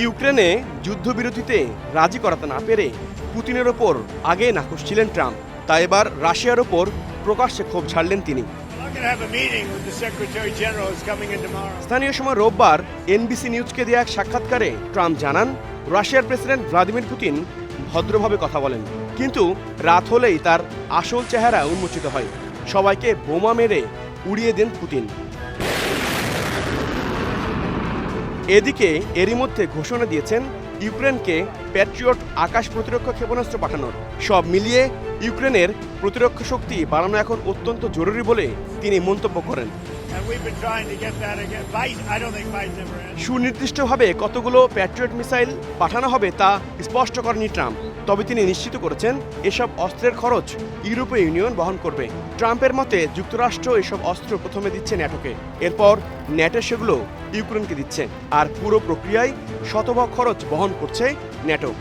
ইউক্রেনে যুদ্ধবিরতিতে রাজি করাতে না পেরে পুতিনের ওপর আগে নাখুশ ছিলেন ট্রাম্প, তাই এবার রাশিয়ার ওপর প্রকাশ্যে ক্ষোভ ঝাড়লেন তিনি। স্থানীয় সময় রোববার এনবিসি নিউজকে দেয়া এক সাক্ষাৎকারে ট্রাম্প জানান, রাশিয়ার প্রেসিডেন্ট ভ্লাদিমির পুতিন ভদ্রভাবে কথা বলেন, কিন্তু রাত হলেই তার আসল চেহারা উন্মোচিত হয়। সবাইকে বোমা মেরে উড়িয়ে দেন পুতিন। এদিকে এরই মধ্যে ঘোষণা দিয়েছেন ইউক্রেনকে প্যাট্রিয়ট আকাশ প্রতিরক্ষা ক্ষেপণাস্ত্র পাঠানোর। সব মিলিয়ে ইউক্রেনের প্রতিরক্ষা শক্তি বাড়ানো এখন অত্যন্ত জরুরি বলে তিনি মন্তব্য করেন। সুনির্দিষ্টভাবে কতগুলো প্যাট্রিয়ট মিসাইল পাঠানো হবে তা স্পষ্ট করেনি ট্রাম্প, তবে তিনি নিশ্চিত করেছেন এসব অস্ত্রের খরচ ইউরোপীয় ইউনিয়ন বহন করবে। ট্রাম্পের মতে যুক্তরাষ্ট্র এসব অস্ত্র প্রথমে দিচ্ছে ন্যাটোকে, এরপর ন্যাটো সেগুলো ইউক্রেনকে দিচ্ছে, আর পুরো প্রক্রিয়ায় শতভাগ খরচ বহন করছে ন্যাটো।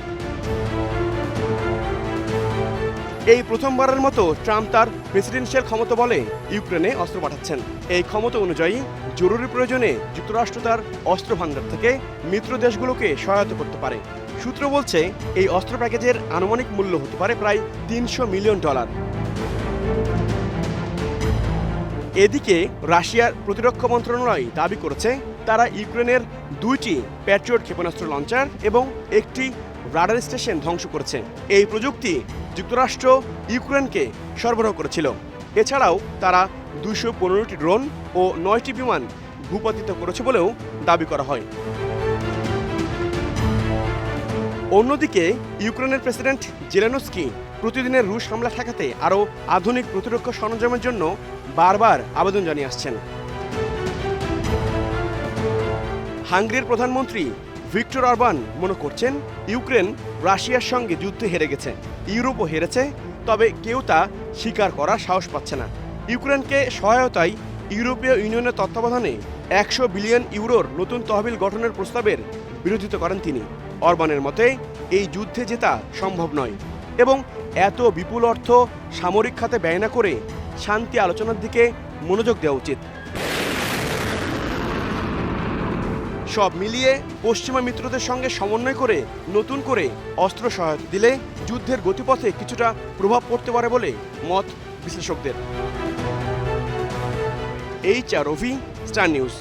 এই প্রথমবারের মতো ট্রাম্প তার প্রেসিডেন্সিয়াল ক্ষমতা বলে ইউক্রেনে অস্ত্র পাঠাচ্ছেন। এই ক্ষমতা অনুযায়ী জরুরি প্রয়োজনে যুক্তরাষ্ট্র তার অস্ত্র ভান্ডার থেকে মিত্র দেশগুলোকে সহায়তা করতে পারে। সূত্র বলছে এই অস্ত্র প্যাকেজের আনুমানিক মূল্য হতে পারে প্রায় $300 মিলিয়ন। এদিকে রাশিয়ার প্রতিরক্ষা মন্ত্রণালয় দাবি করেছে তারা ইউক্রেনের 2টি প্যাট্রিয়ট ক্ষেপণাস্ত্র লঞ্চার এবং একটি রাডার স্টেশন ধ্বংস করেছে। এই প্রযুক্তি যুক্তরাষ্ট্র ইউক্রেনকে সরবরাহ করেছিল। এছাড়াও তারা 215টি ড্রোন ও 9টি বিমান ভূপাতিত করেছে বলেও দাবি করা হয়। অন্যদিকে ইউক্রেনের প্রেসিডেন্ট জেলেনস্কি প্রতিদিনের রুশ হামলা ঠেকাতে আরও আধুনিক প্রতিরক্ষা সরঞ্জামের জন্য বারবার আবেদন জানিয়ে আসছেন। হাঙ্গেরির প্রধানমন্ত্রী ভিক্টর অরবান মনে করছেন ইউক্রেন রাশিয়ার সঙ্গে যুদ্ধে হেরে গেছে, ইউরোপও হেরেছে, তবে কেউ তা স্বীকার করার সাহস পাচ্ছে না। ইউক্রেনকে সহায়তায় ইউরোপীয় ইউনিয়নের তত্ত্বাবধানে 100 বিলিয়ন ইউরোর নতুন তহবিল গঠনের প্রস্তাবের বিরোধিতা করেন তিনি। অরবানের মতে এই যুদ্ধে জেতা সম্ভব নয় এবং এত বিপুল অর্থ সামরিক খাতে ব্যয় না করে শান্তি আলোচনার দিকে মনোযোগ দেওয়া উচিত। সব মিলিয়ে পশ্চিমা মিত্রদের সঙ্গে সমন্বয় করে নতুন করে অস্ত্র সহায়তা দিলে যুদ্ধের গতিপথে কিছুটা প্রভাব পড়তে পারে বলে মত বিশ্লেষকদের। HR Rafi, star news.